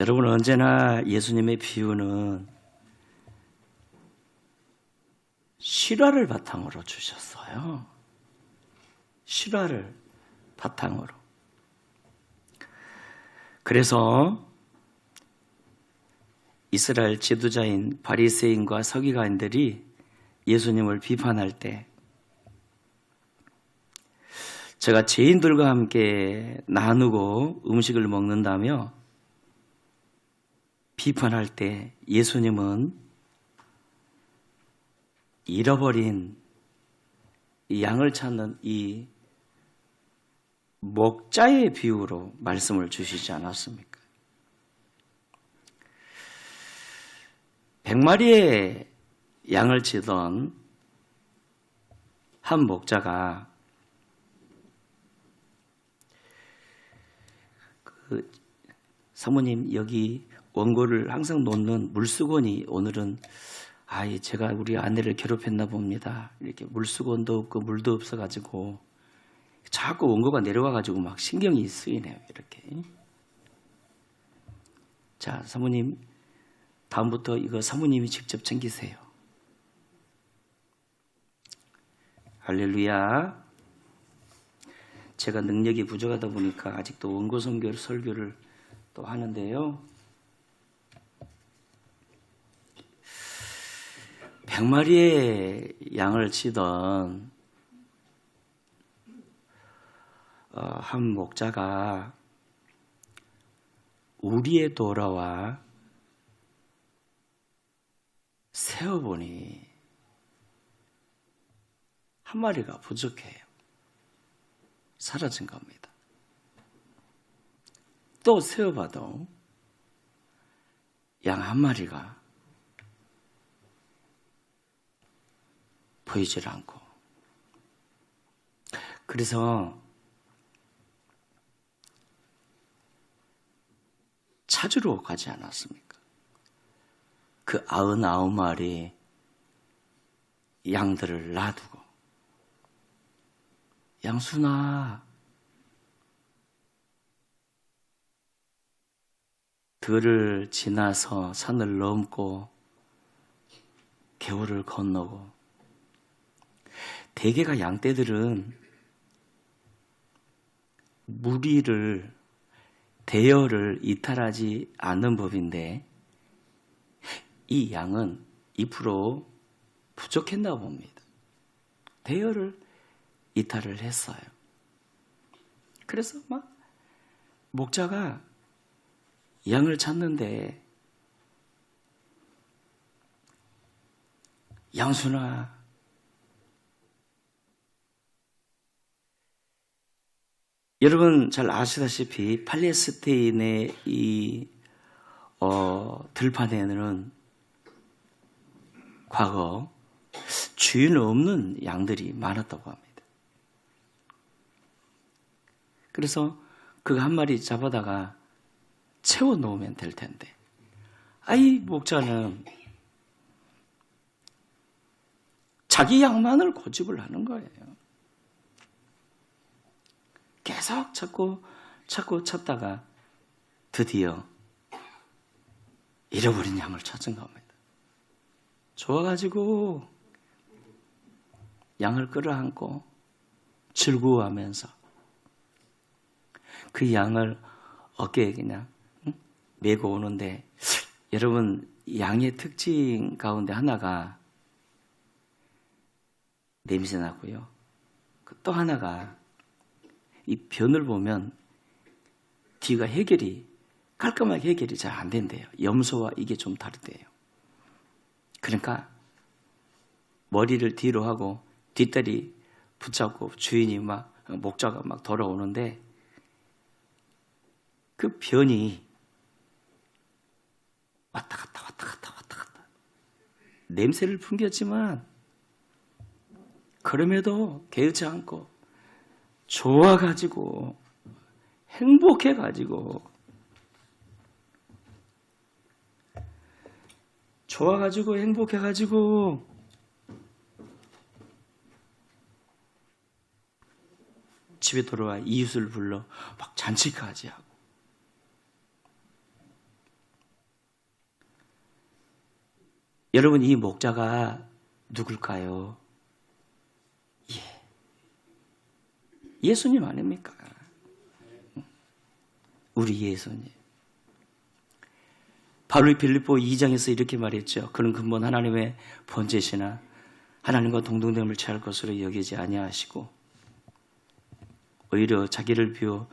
여러분, 언제나 예수님의 비유는 실화를 바탕으로 주셨어요. 실화를 바탕으로. 그래서 이스라엘 지도자인 바리새인과 서기관들이 예수님을 비판할 때, 제가 죄인들과 함께 나누고 음식을 먹는다며 비판할 때 예수님은 잃어버린 이 양을 찾는 이 목자의 비유로 말씀을 주시지 않았습니까? 100마리의 양을 치던 한 목자가 사모님, 여기 원고를 항상 놓는 물수건이 오늘은 제가 우리 아내를 괴롭혔나 봅니다. 이렇게 물수건도 없고 물도 없어가지고 자꾸 원고가 내려와가지고 막 신경이 쓰이네요. 이렇게. 자, 사모님, 다음부터 이거 사모님이 직접 챙기세요. 할렐루야. 제가 능력이 부족하다 보니까 아직도 원고 설교를 또 하는데요. 100마리의 양을 치던 한 목자가 우리에 돌아와 세어보니 한 마리가 부족해요. 사라진 겁니다. 또 세어봐도 양 한 마리가 보이질 않고, 그래서 찾으러 가지 않았습니까? 그 99마리 양들을 놔두고, 양순아, 들을 지나서 산을 넘고 겨울을 건너고, 대개가 양떼들은 무리를, 대여를 이탈하지 않는 법인데 이 양은 2% 부족했나 봅니다. 대여를 이탈을 했어요. 그래서 막 목자가 양을 찾는데, 양순아, 여러분 잘 아시다시피 팔레스타인의 이 들판에는 과거 주인 없는 양들이 많았다고 합니다. 그래서 그 한 마리 잡아다가 채워 놓으면 될 텐데, 목자는 자기 양만을 고집을 하는 거예요. 계속 찾다가 드디어 잃어버린 양을 찾은 겁니다. 좋아가지고 양을 끌어안고 즐거워하면서 그 양을 어깨에 그냥 메고 오는데, 여러분, 양의 특징 가운데 하나가 냄새나고요. 또 하나가, 이 변을 보면 뒤가 깔끔하게 해결이 잘 안 된대요. 염소와 이게 좀 다르대요. 그러니까 머리를 뒤로 하고 뒷다리 붙잡고 주인이 목자가 막 돌아오는데, 그 변이 왔다 갔다 냄새를 풍겼지만 그럼에도 개의치 않고 좋아가지고 행복해가지고 집에 돌아와 이웃을 불러 막 잔치까지 하고, 여러분, 이 목자가 누굴까요? 예수님 아닙니까? 우리 예수님. 바울이 빌립보 2장에서 이렇게 말했죠. 그는 근본 하나님의 번제시나 하나님과 동등됨을 취할 것으로 여기지 아니하시고 오히려 자기를 비워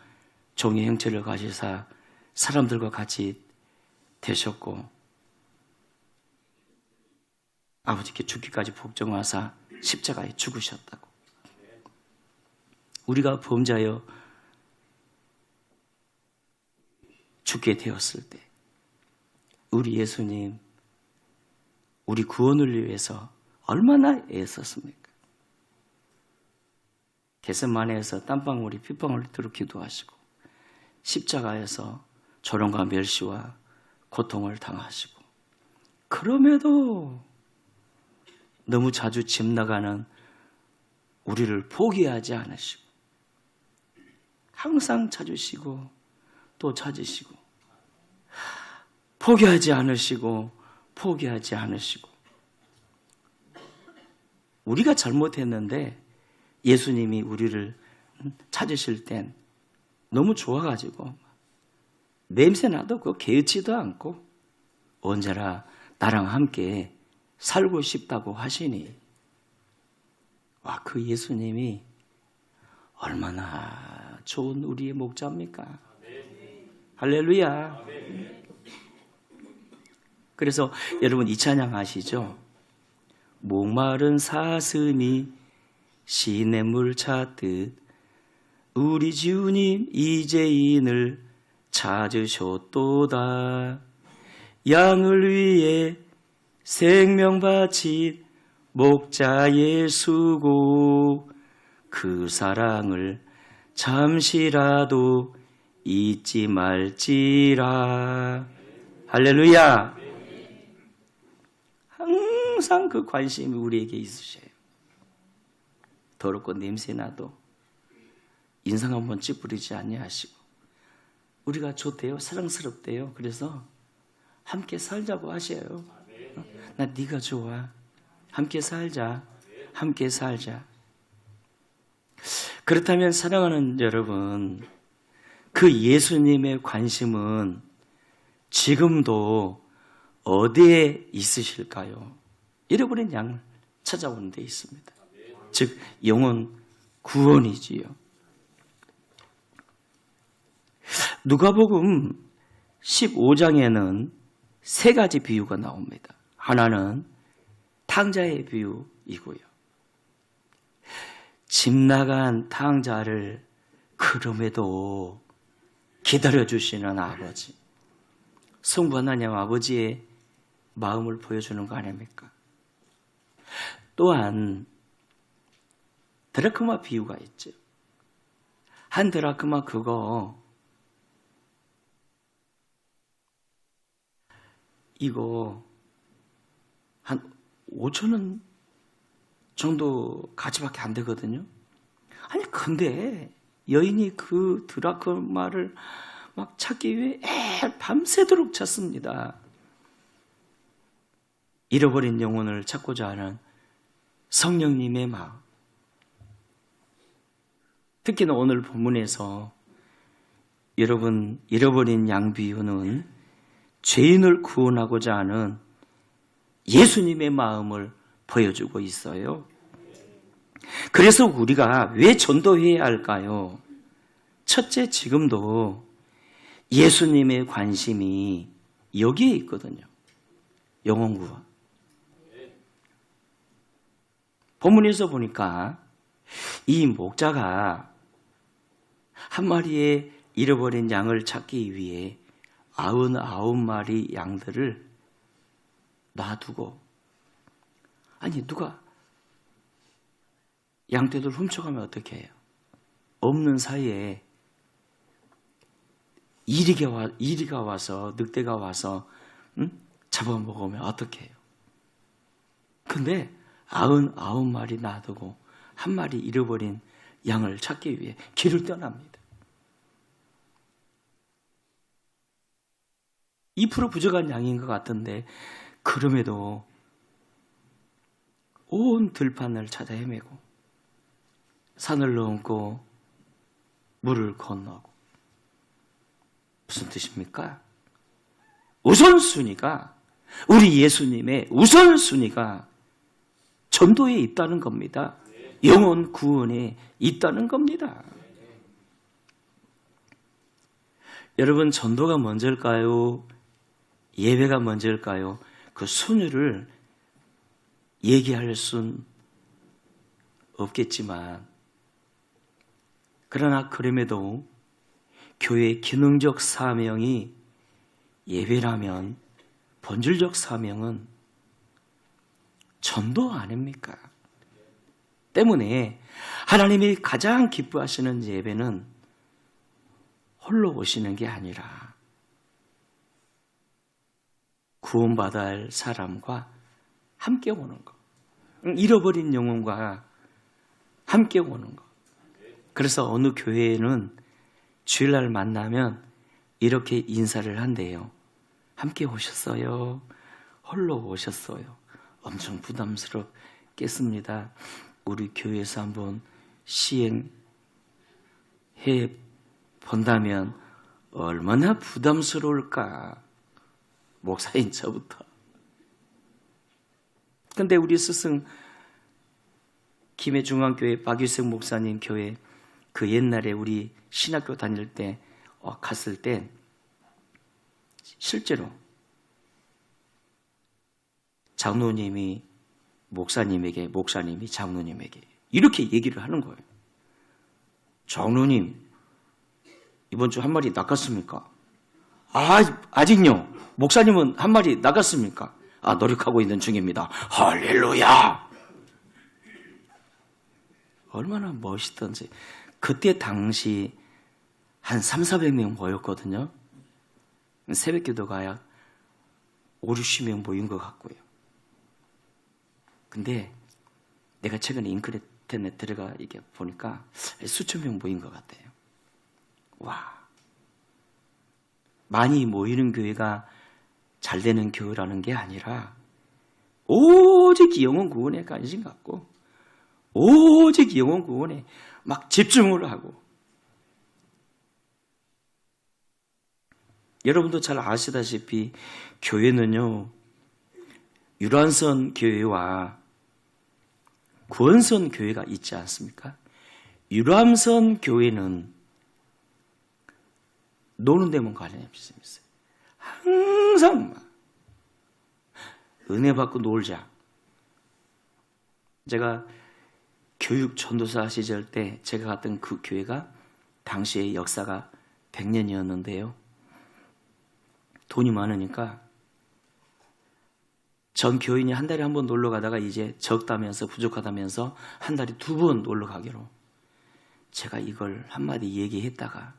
종의 형체를 가지사 사람들과 같이 되셨고 아버지께 죽기까지 복종하사 십자가에 죽으셨다고. 우리가 범죄하여 죽게 되었을 때 우리 예수님, 우리 구원을 위해서 얼마나 애썼습니까? 겟세마네에서 땀방울이 핏방울이 도록 기도하시고 십자가에서 조롱과 멸시와 고통을 당하시고 그럼에도 너무 자주 집 나가는 우리를 포기하지 않으시고 항상 찾으시고 또 찾으시고 포기하지 않으시고 우리가 잘못했는데 예수님이 우리를 찾으실 땐 너무 좋아가지고 냄새나도 없고 개의치도 않고 언제나 나랑 함께 살고 싶다고 하시니 와, 그 예수님이 얼마나 좋은 우리의 목자입니까? 할렐루야. 그래서 여러분 이 찬양 아시죠? 목마른 사슴이 시냇물 찾듯 우리 주님 이제인을 찾으셨도다. 양을 위해 생명 바친 목자 예수고 그 사랑을 잠시라도 잊지 말지라. 할렐루야. 항상 그 관심이 우리에게 있으셔요. 더럽고 냄새나도 인상 한번 찌푸리지 아니하시고 우리가 좋대요. 사랑스럽대요. 그래서 함께 살자고 하셔요. 나 네가 좋아. 함께 살자. 함께 살자. 그렇다면 사랑하는 여러분, 그 예수님의 관심은 지금도 어디에 있으실까요? 잃어버린 양을 찾아오는 데 있습니다. 즉 영혼 구원이지요. 누가복음 15장에는 세 가지 비유가 나옵니다. 하나는 탕자의 비유이고요. 집 나간 탕자를 그럼에도 기다려주시는 아버지, 성부 하나님 아버지의 마음을 보여주는 거 아닙니까? 또한 드라크마 비유가 있죠. 한 드라크마 이거 한 5,000원 정도 가치밖에 안 되거든요. 아니 근데 여인이 그 드라크마를 막 찾기 위해 밤새도록 찾습니다. 잃어버린 영혼을 찾고자 하는 성령님의 마음. 특히나 오늘 본문에서 여러분 잃어버린 양 비유는 죄인을 구원하고자 하는 예수님의 마음을 보여주고 있어요. 그래서 우리가 왜 전도해야 할까요? 첫째, 지금도 예수님의 관심이 여기에 있거든요. 영혼 구원. 본문에서 보니까 이 목자가 한 마리의 잃어버린 양을 찾기 위해 99마리 양들을 놔두고, 아니 누가 양떼들 훔쳐가면 어떻게 해요? 없는 사이에 이리가 와서 늑대가 와서 잡아먹으면 어떻게 해요? 근데 99마리 놔두고 한 마리 잃어버린 양을 찾기 위해 길을 떠납니다. 2% 부족한 양인 것 같은데 그럼에도 온 들판을 찾아 헤매고 산을 넘고 물을 건너고. 무슨 뜻입니까? 우선순위가, 우리 예수님의 우선순위가 전도에 있다는 겁니다. 영혼 구원에 있다는 겁니다. 여러분, 전도가 먼저일까요? 예배가 먼저일까요? 그 순위를 얘기할 순 없겠지만, 그러나 그럼에도 교회의 기능적 사명이 예배라면 본질적 사명은 전도 아닙니까? 때문에 하나님이 가장 기뻐하시는 예배는 홀로 오시는 게 아니라 구원받아야 할 사람과 함께 오는 것, 잃어버린 영혼과 함께 오는 것. 그래서 어느 교회에는 주일날 만나면 이렇게 인사를 한대요. 함께 오셨어요? 홀로 오셨어요? 엄청 부담스럽겠습니다. 우리 교회에서 한번 시행해 본다면 얼마나 부담스러울까. 목사인 저부터. 근데 우리 스승 김해중앙교회 박유생 목사님 교회, 그 옛날에 우리 신학교 다닐 때 갔을 때 실제로 장로님이 목사님에게, 목사님이 장로님에게 이렇게 얘기를 하는 거예요. 장로님, 이번 주 한 마리 낚았습니까? 아직요. 목사님은 한 마리 낚았습니까? 노력하고 있는 중입니다. 할렐루야! 얼마나 멋있던지. 그때 당시 한 300~400명 모였거든요. 새벽 기도가 50~60명 모인 것 같고요. 근데 내가 최근에 인터넷에 들어가 이게 보니까 수천 명 모인 것 같아요. 와. 많이 모이는 교회가 잘 되는 교회라는 게 아니라 오직 영혼 구원에 관심 갖고 오직 영혼 구원에 막 집중을 하고. 여러분도 잘 아시다시피 교회는요, 유람선 교회와 구원선 교회가 있지 않습니까? 유람선 교회는 노는 데만 관련이 없어요. 항상 막 은혜 받고 놀자. 제가 교육 전도사 시절 때 제가 갔던 그 교회가 당시의 역사가 100년이었는데요. 돈이 많으니까 전 교인이 한 달에 한 번 놀러 가다가 이제 적다면서 부족하다면서 한 달에 2번 놀러 가기로. 제가 이걸 한마디 얘기했다가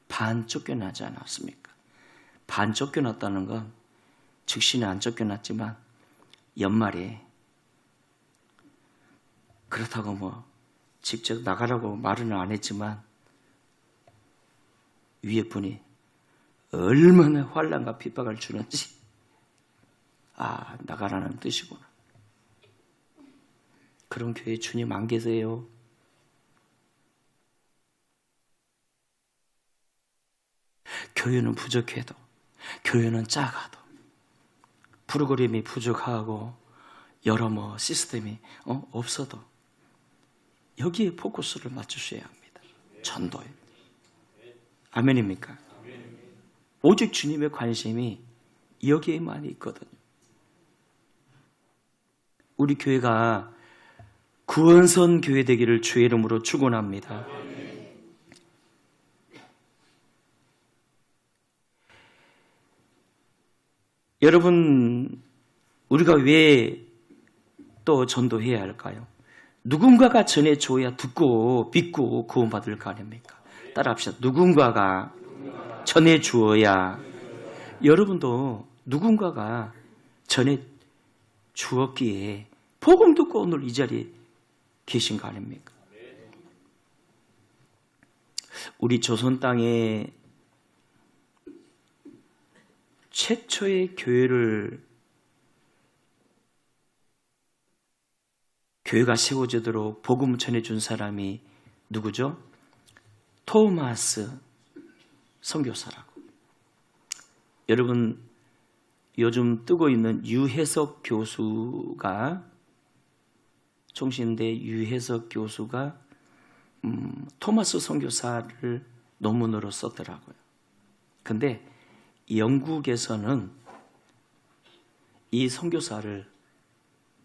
반 쫓겨나지 않았습니까? 반 쫓겨났다는 건 즉시는 안 쫓겨났지만 연말에 그렇다고 뭐 직접 나가라고 말은 안 했지만 위에 분이 얼마나 환난과 핍박을 주는지 나가라는 뜻이구나. 그런 교회 주님 안 계세요. 교회는 부족해도, 교회는 작아도, 프로그램이 부족하고 여러 시스템이 없어도 여기에 포커스를 맞추셔야 합니다. 전도에. 아멘입니까? 오직 주님의 관심이 여기에만 있거든요. 우리 교회가 구원선 교회 되기를 주의 이름으로 축원합니다. 여러분, 우리가 왜 또 전도해야 할까요? 누군가가 전해줘야 듣고 믿고 구원받을 거 아닙니까? 따라합시다. 누군가가 전해주어야. 여러분도 누군가가 전해주었기에 복음 듣고 오늘 이 자리에 계신 거 아닙니까? 우리 조선 땅에 최초의 교회를 교회가 세워지도록 복음 전해준 사람이 누구죠? 토마스 선교사라고. 여러분, 요즘 뜨고 있는 유해석 교수가, 총신대 유해석 교수가 토마스 선교사를 논문으로 썼더라고요. 근데 영국에서는 이 선교사를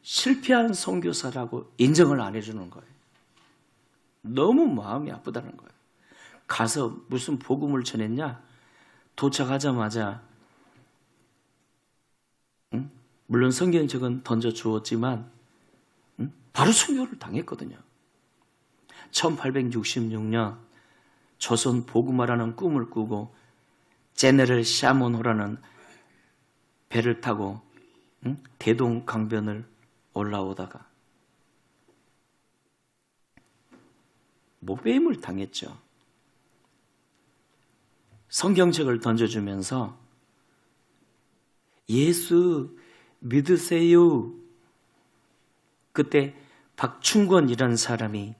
실패한 선교사라고 인정을 안 해주는 거예요. 너무 마음이 아프다는 거예요. 가서 무슨 복음을 전했냐? 도착하자마자 물론 성경책은 던져주었지만 바로 순교를 당했거든요. 1866년 조선 복음화라는 꿈을 꾸고 제네럴 샤몬호라는 배를 타고 대동 강변을 올라오다가 목배임을 당했죠. 성경책을 던져주면서 예수 믿으세요. 그때 박충권이라는 사람이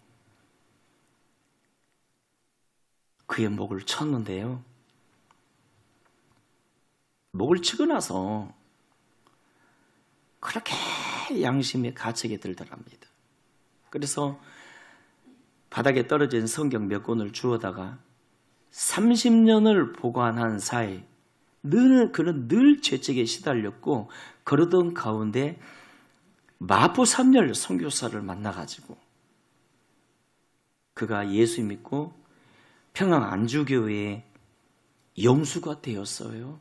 그의 목을 쳤는데요. 목을 치고 나서 그렇게 양심에 가책이 들더랍니다. 그래서 바닥에 떨어진 성경 몇 권을 주워다가 30년을 보관한 사이 그는 늘 죄책에 시달렸고 그러던 가운데 마포 3열 선교사를 만나가지고 그가 예수 믿고 평양 안주교회의 영수가 되었어요.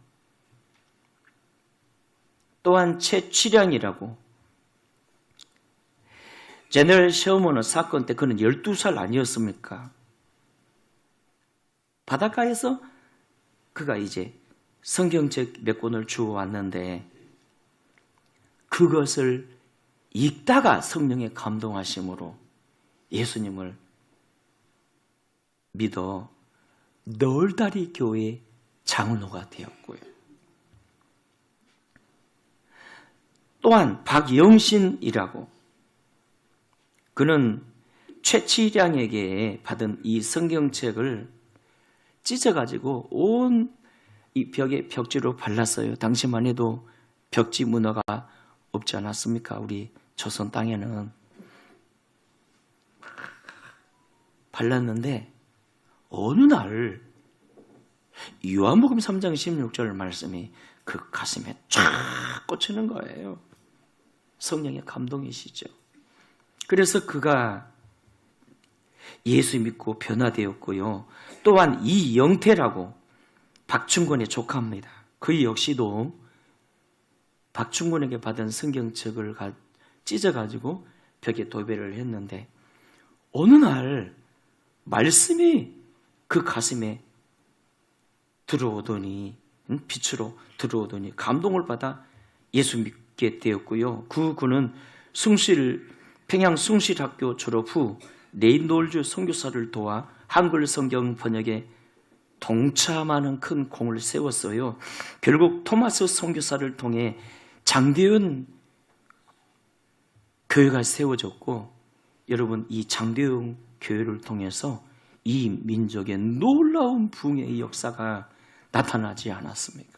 또한 최취량이라고 제너럴 셔먼 사건 때 그는 12살 아니었습니까? 바닷가에서 그가 이제 성경책 몇 권을 주워왔는데 그것을 읽다가 성령의 감동하심으로 예수님을 믿어 너울다리 교회 장로가 되었고요. 또한 박영신이라고 그는 최치량에게 받은 이 성경책을 찢어가지고 온 이 벽에 벽지로 발랐어요. 당시만 해도 벽지 문화가 없지 않았습니까? 우리 조선 땅에는. 발랐는데 어느 날 요한복음 3장 16절 말씀이 그 가슴에 쫙 꽂히는 거예요. 성령의 감동이시죠. 그래서 그가 예수 믿고 변화되었고요. 또한 이영태라고 박충권의 조카입니다. 그 역시도 박충권에게 받은 성경책을 찢어가지고 벽에 도배를 했는데 어느 날 말씀이 그 가슴에 들어오더니 빛으로 들어오더니 감동을 받아 예수 믿게 되었고요. 그는 평양 숭실학교 졸업 후 레인놀즈 선교사를 도와 한글 성경 번역에 동참하는 큰 공을 세웠어요. 결국 토마스 선교사를 통해 장대현 교회가 세워졌고 여러분 이 장대현 교회를 통해서 이 민족의 놀라운 부흥의 역사가 나타나지 않았습니까?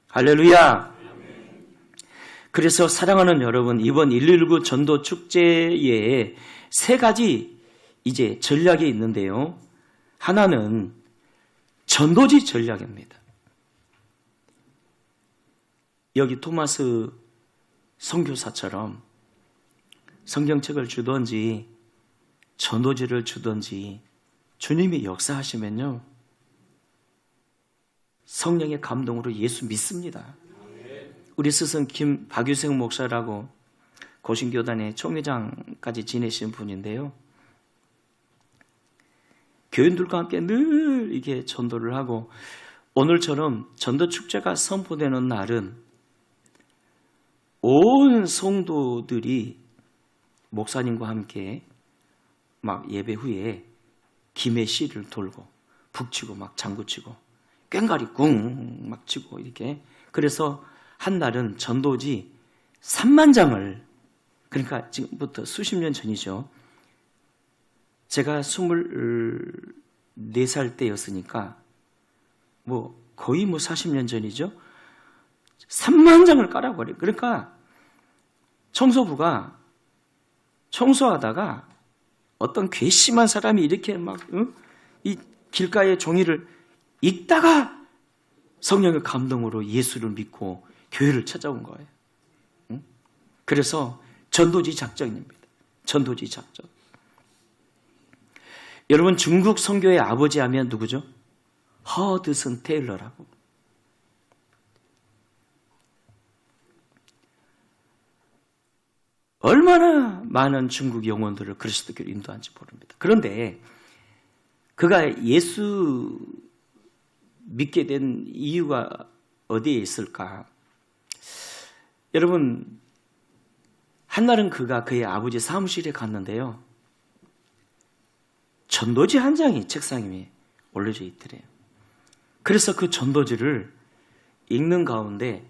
할렐루야! 그래서 사랑하는 여러분, 이번 119 전도 축제에 세 가지 이제 전략이 있는데요. 하나는 전도지 전략입니다. 여기 토마스 선교사처럼 성경책을 주든지 전도지를 주든지 주님이 역사하시면요. 성령의 감동으로 예수 믿습니다. 우리 스승 박유생 목사라고 고신교단의 총회장까지 지내신 분인데요. 교인들과 함께 늘 이게 전도를 하고 오늘처럼 전도축제가 선포되는 날은 온 성도들이 목사님과 함께 막 예배 후에 김의 씨를 돌고 북치고 막 장구치고 꽹가리 꿍 막 치고 이렇게 그래서 한 날은 전도지 3만 장을 그러니까 지금부터 수십 년 전이죠. 제가 24살 때였으니까 거의 40년 전이죠. 3만 장을 깔아버려요. 그러니까 청소부가 청소하다가 어떤 괘씸한 사람이 이렇게 이 길가의 종이를 읽다가 성령의 감동으로 예수를 믿고 교회를 찾아온 거예요. 그래서 전도지 작전입니다. 전도지 작전. 여러분, 중국 선교의 아버지 하면 누구죠? 허드슨 테일러라고. 얼마나 많은 중국 영혼들을 그리스도교로 인도한지 모릅니다. 그런데 그가 예수 믿게 된 이유가 어디에 있을까? 여러분, 한날은 그가 그의 아버지 사무실에 갔는데요. 전도지 한 장이 책상 위에 올려져 있더래요. 그래서 그 전도지를 읽는 가운데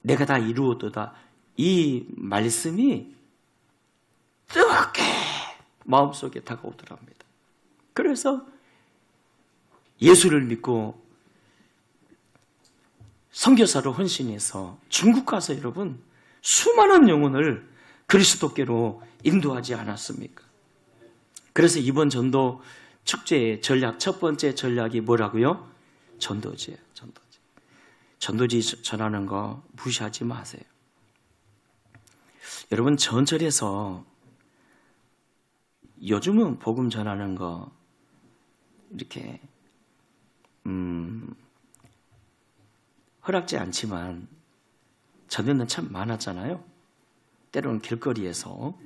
내가 다 이루었도다, 이 말씀이 뜨겁게 마음속에 다가오더랍니다. 그래서 예수를 믿고 선교사로 헌신해서 중국 가서 여러분 수많은 영혼을 그리스도께로 인도하지 않았습니까? 그래서 이번 전도 축제의 전략, 첫 번째 전략이 뭐라고요? 전도지예요. 전도지. 전도지 전하는 거 무시하지 마세요. 여러분, 전철에서 요즘은 복음 전하는 거 이렇게 허락지 않지만 전에는 참 많았잖아요. 때로는 길거리에서.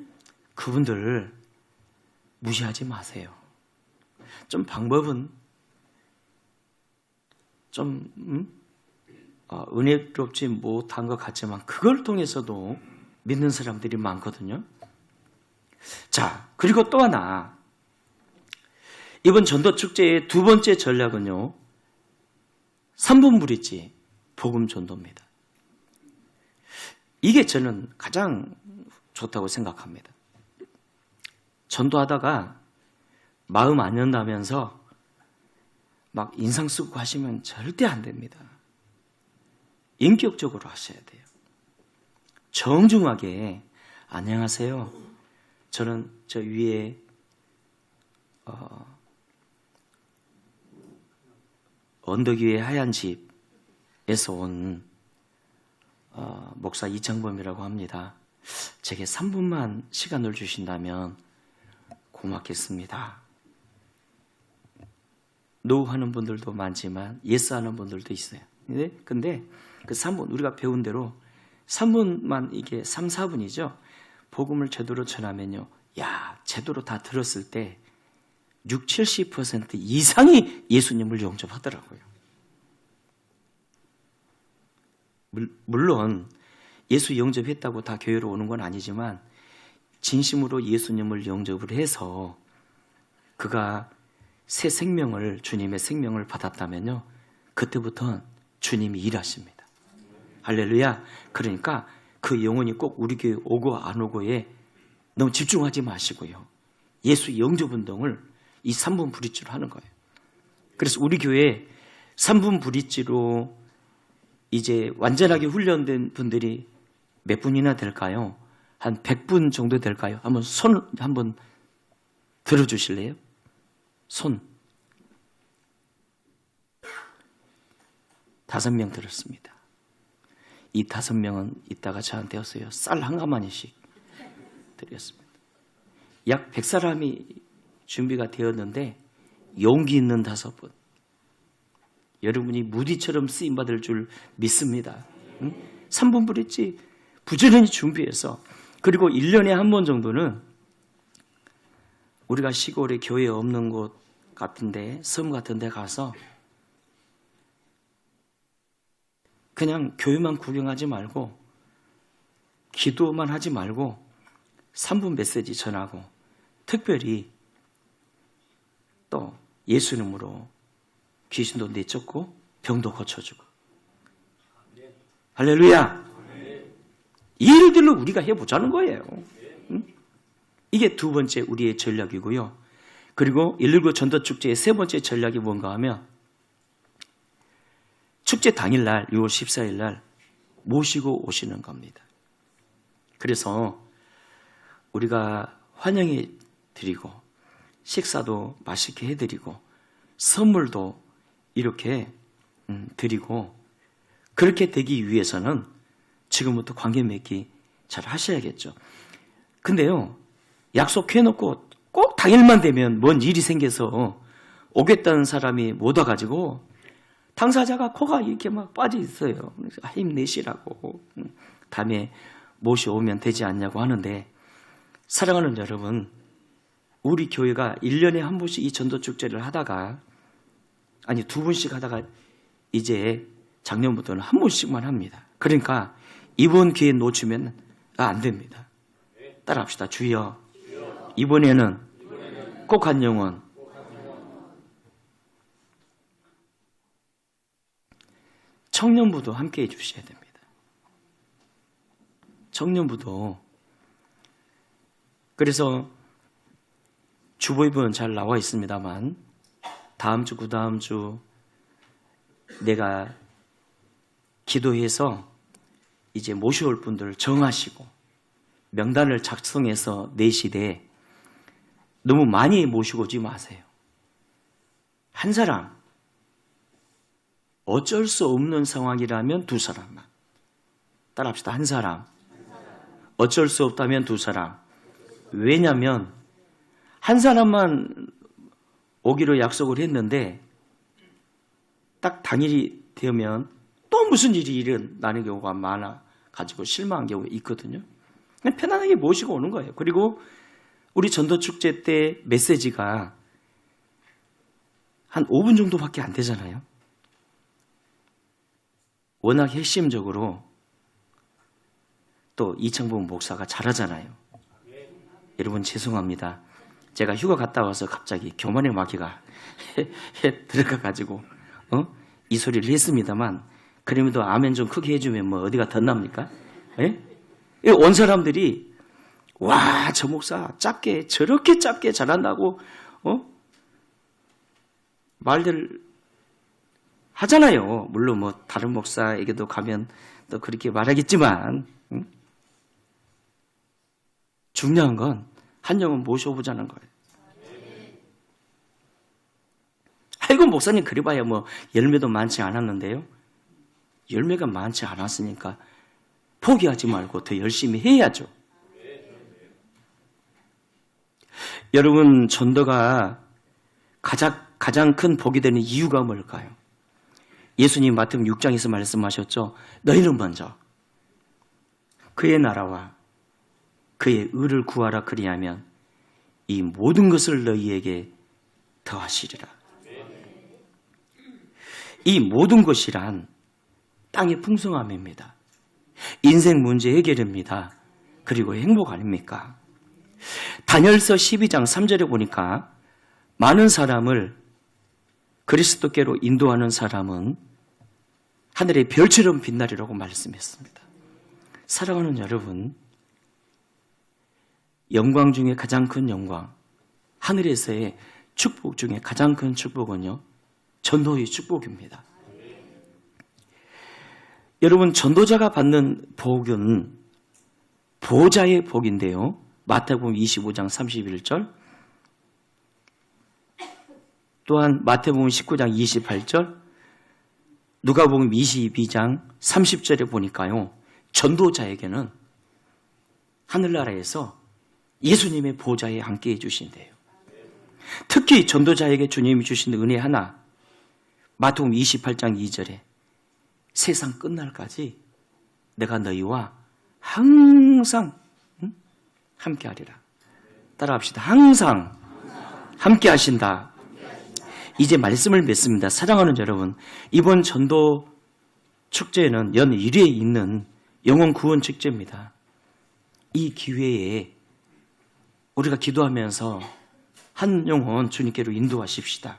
그분들 무시하지 마세요. 좀 방법은 좀 은혜롭지 못한 것 같지만 그걸 통해서도 믿는 사람들이 많거든요. 자, 그리고 또 하나, 이번 전도 축제의 두 번째 전략은요, 3분 브릿지 복음 전도입니다. 이게 저는 가장 좋다고 생각합니다. 전도하다가 마음 안 연다면서 막 인상 쓰고 하시면 절대 안 됩니다. 인격적으로 하셔야 돼요. 정중하게, 안녕하세요, 저는 저 위에 언덕 위에 하얀 집에서 온 목사 이창범이라고 합니다. 제게 3분만 시간을 주신다면 고맙겠습니다. 노 하는 분들도 많지만 예스 하는 분들도 있어요. 근데 그 3분, 우리가 배운 대로 3분만, 이게 3, 4분이죠. 복음을 제대로 전하면요, 제대로 다 들었을 때 60, 70% 이상이 예수님을 영접하더라고요. 물론 예수 영접했다고 다 교회로 오는 건 아니지만 진심으로 예수님을 영접을 해서 그가 새 생명을, 주님의 생명을 받았다면요, 그때부터는 주님이 일하십니다. 할렐루야. 그러니까 그 영혼이 꼭 우리 교회 오고 안 오고에 너무 집중하지 마시고요, 예수 영접 운동을 이 3분 브릿지로 하는 거예요. 그래서 우리 교회 3분 브릿지로 이제 완전하게 훈련된 분들이 몇 분이나 될까요? 한 100분 정도 될까요? 한번 손 한번 들어주실래요? 손. 5명 들었습니다. 이 5명은 이따가 저한테 왔어요. 쌀 한 가마니씩 드렸습니다. 약 100사람이 준비가 되었는데 용기 있는 5분. 여러분이 무디처럼 쓰임받을 줄 믿습니다. 3분 브릿지 부지런히 준비해서, 그리고 1년에 한 번 정도는 우리가 시골에 교회 없는 곳 같은데, 섬 같은데 가서 그냥 교회만 구경하지 말고 기도만 하지 말고 3분 메시지 전하고, 특별히 또 예수님으로 귀신도 내쫓고 병도 고쳐주고. 할렐루야. 예를 들어 우리가 해보자는 거예요. 이게 두 번째 우리의 전략이고요. 그리고 119 전도축제의 세 번째 전략이 뭔가 하면 축제 당일날 6월 14일 날 모시고 오시는 겁니다. 그래서 우리가 환영해 드리고 식사도 맛있게 해드리고 선물도 이렇게 드리고 그렇게 되기 위해서는 지금부터 관계 맺기 잘 하셔야겠죠. 근데요, 약속해놓고 꼭 당일만 되면 뭔 일이 생겨서 오겠다는 사람이 못 와가지고 당사자가 코가 이렇게 막 빠져 있어요. 그래서 힘내시라고 다음에 모셔오면 되지 않냐고 하는데, 사랑하는 여러분, 우리 교회가 1년에 한 번씩 이 전도축제를 하다가, 아니 2번씩 하다가 이제 작년부터는 한 번씩만 합니다. 그러니까 이번 기회 놓치면 안 됩니다. 따라합시다. 주여, 이번에는 꼭 한 영혼, 청년부도 함께 해주셔야 됩니다. 청년부도. 그래서 주보입은 잘 나와 있습니다만 다음 주, 그 다음 주 내가 기도해서 이제 모셔올 분들을 정하시고 명단을 작성해서 내시되 너무 많이 모시고 오지 마세요. 한 사람, 어쩔 수 없는 상황이라면 2사람만. 따라합시다. 한 사람. 어쩔 수 없다면 2사람. 왜냐하면 한 사람만 오기로 약속을 했는데 딱 당일이 되면 또 무슨 일이 일어나는 경우가 많아가지고 실망한 경우가 있거든요. 그냥 편안하게 모시고 오는 거예요. 그리고 우리 전도축제 때 메시지가 한 5분 정도밖에 안 되잖아요. 워낙 핵심적으로 또 이창범 목사가 잘하잖아요. 여러분 죄송합니다. 제가 휴가 갔다 와서 갑자기 교만의 마귀가 들어가가지고 이 소리를 했습니다만, 그럼에도 아멘 좀 크게 해주면 뭐 어디가 덧납니까? 온 사람들이 와, 저 목사 짧게 저렇게 짧게 잘한다고 말들 하잖아요. 물론 뭐 다른 목사에게도 가면 또 그렇게 말하겠지만 중요한 건 한 영혼 모셔보자는 거예요. 아이고 목사님 그래봐야 뭐 열매도 많지 않았는데요. 열매가 많지 않았으니까 포기하지 말고 더 열심히 해야죠. 여러분, 전도가 가장 큰 복이 되는 이유가 뭘까요? 예수님 마태복음 6장에서 말씀하셨죠. 너희는 먼저 그의 나라와 그의 의를 구하라. 그리하면 이 모든 것을 너희에게 더하시리라. 이 모든 것이란 땅의 풍성함입니다. 인생 문제 해결입니다. 그리고 행복 아닙니까? 다니엘서 12장 3절에 보니까 많은 사람을 그리스도께로 인도하는 사람은 하늘의 별처럼 빛나리라고 말씀했습니다. 사랑하는 여러분, 영광 중에 가장 큰 영광, 하늘에서의 축복 중에 가장 큰 축복은요, 전도의 축복입니다. 여러분, 전도자가 받는 복은 보호자의 복인데요. 마태복음 25장 31절, 또한 마태복음 19장 28절, 누가복음 22장 30절에 보니까요, 전도자에게는 하늘나라에서 예수님의 보좌에 함께 해주신대요. 특히 전도자에게 주님이 주신 은혜 하나, 마태복음 28장 2절에 세상 끝날까지 내가 너희와 항상 함께 하리라. 따라합시다. 항상 함께 하신다. 이제 말씀을 맺습니다. 사랑하는 여러분, 이번 전도 축제는 연 1회에 있는 영혼 구원 축제입니다. 이 기회에 우리가 기도하면서 한 영혼 주님께로 인도하십시다.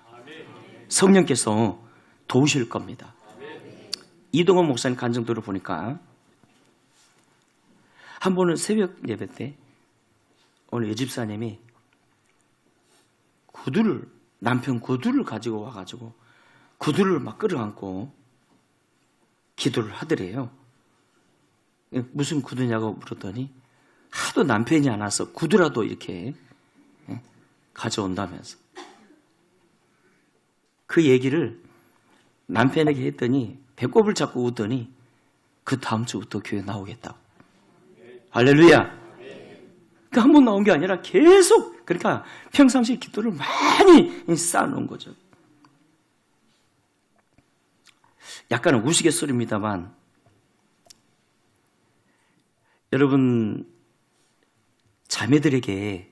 성령께서 도우실 겁니다. 이동원 목사님 간증도를 보니까 한 번은 새벽 예배 때 오늘 여집사님이 남편 구두를 가지고 와가지고 구두를 막 끌어안고 기도를 하더래요. 무슨 구두냐고 물었더니 하도 남편이 안 와서 구두라도 이렇게 가져온다면서. 그 얘기를 남편에게 했더니 배꼽을 잡고 웃더니 그 다음 주부터 교회 나오겠다고. 할렐루야. 그러니까 한 번 나온 게 아니라 계속, 그러니까 평상시 기도를 많이 쌓아놓은 거죠. 약간은 우스갯소리입니다만 여러분, 자매들에게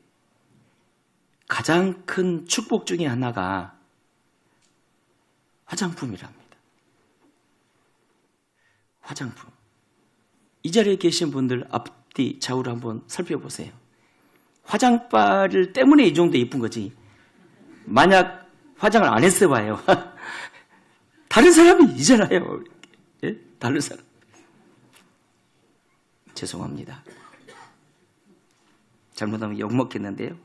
가장 큰 축복 중에 하나가 화장품이랍니다. 화장품. 이 자리에 계신 분들 앞뒤 좌우로 한번 살펴보세요. 화장빨 때문에 이 정도 예쁜 거지. 만약 화장을 안 했어 봐요. 다른 사람이잖아요. 예? 다른 사람. 죄송합니다. 잘못하면 욕먹겠는데요.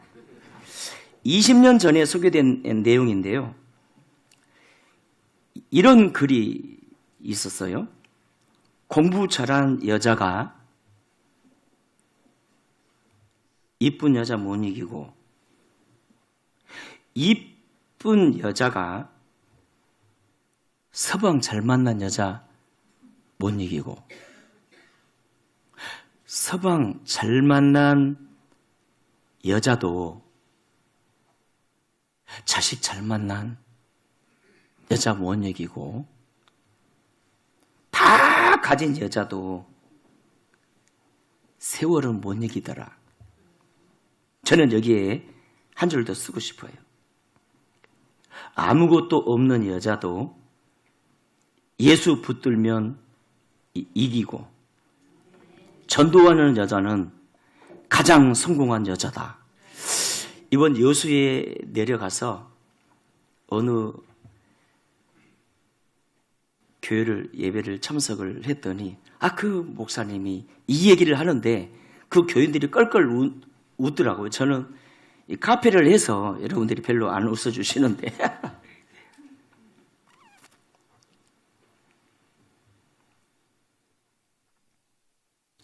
20년 전에 소개된 내용인데요. 이런 글이 있었어요. 공부 잘한 여자가 이쁜 여자 못 이기고, 이쁜 여자가 서방 잘 만난 여자 못 이기고, 서방 잘 만난 여자도 자식 잘 만난 여자 못 이기고, 다 가진 여자도 세월은 못 이기더라. 저는 여기에 한 줄 더 쓰고 싶어요. 아무것도 없는 여자도 예수 붙들면 이기고, 전도하는 여자는 가장 성공한 여자다. 이번 여수에 내려가서 어느 교회를 예배를 참석을 했더니 그 목사님이 이 얘기를 하는데 그 교인들이 껄껄 웃더라고요. 저는 이 카페를 해서 여러분들이 별로 안 웃어주시는데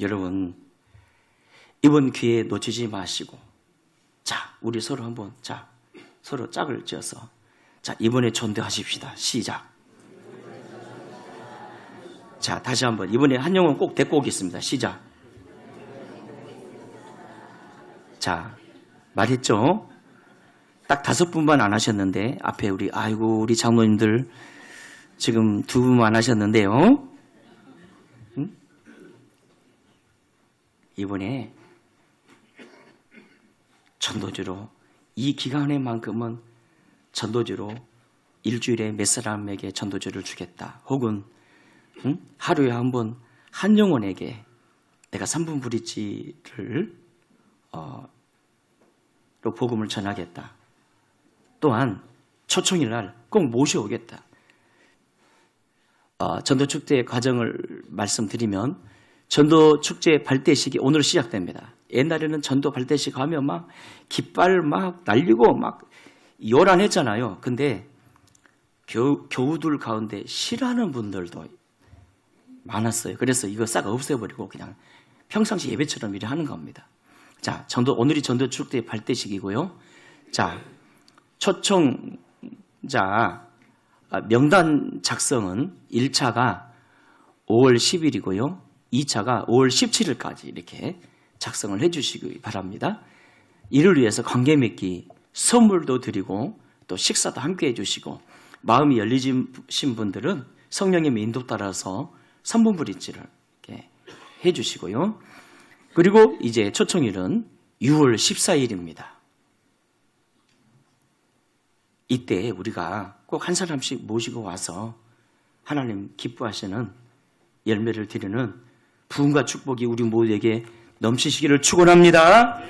여러분, 이번 기회에 놓치지 마시고, 자, 우리 서로 한번, 자, 서로 짝을 지어서, 자, 이번에 전도하십시다. 시작. 자, 다시 한번, 이번에 한 영혼 꼭 데리고 오겠습니다. 시작. 자, 말했죠? 딱 5분만 안 하셨는데, 앞에 우리 장로님들 지금 2분만 하셨는데요. 응? 이번에 전도주로, 이 기간에만큼은 전도주로 일주일에 몇 사람에게 전도주를 주겠다. 혹은 하루에 한 번 한 영혼에게 내가 3분 브릿지를 또 복음을 전하겠다. 또한 초청일 날 꼭 모셔오겠다. 전도축제 과정을 말씀드리면 전도축제 발대식이 오늘 시작됩니다. 옛날에는 전도 발대식 하면 막 깃발 막 날리고 막 요란했잖아요. 근데 교우들 가운데 싫어하는 분들도 많았어요. 그래서 이거 싹 없애버리고 그냥 평상시 예배처럼 일을 하는 겁니다. 자, 오늘이 전도축제 발대식이고요. 자, 초청자 명단 작성은 1차가 5월 10일이고요. 2차가 5월 17일까지 이렇게 작성을 해주시기 바랍니다. 이를 위해서 관계 맺기, 선물도 드리고 또 식사도 함께 해주시고, 마음이 열리신 분들은 성령님의 인도 따라서 3분 브릿지를 이렇게 해주시고요. 그리고 이제 초청일은 6월 14일입니다. 이때 우리가 꼭 한 사람씩 모시고 와서 하나님 기뻐하시는 열매를 드리는 부흥과 축복이 우리 모두에게 넘치시기를 축원합니다.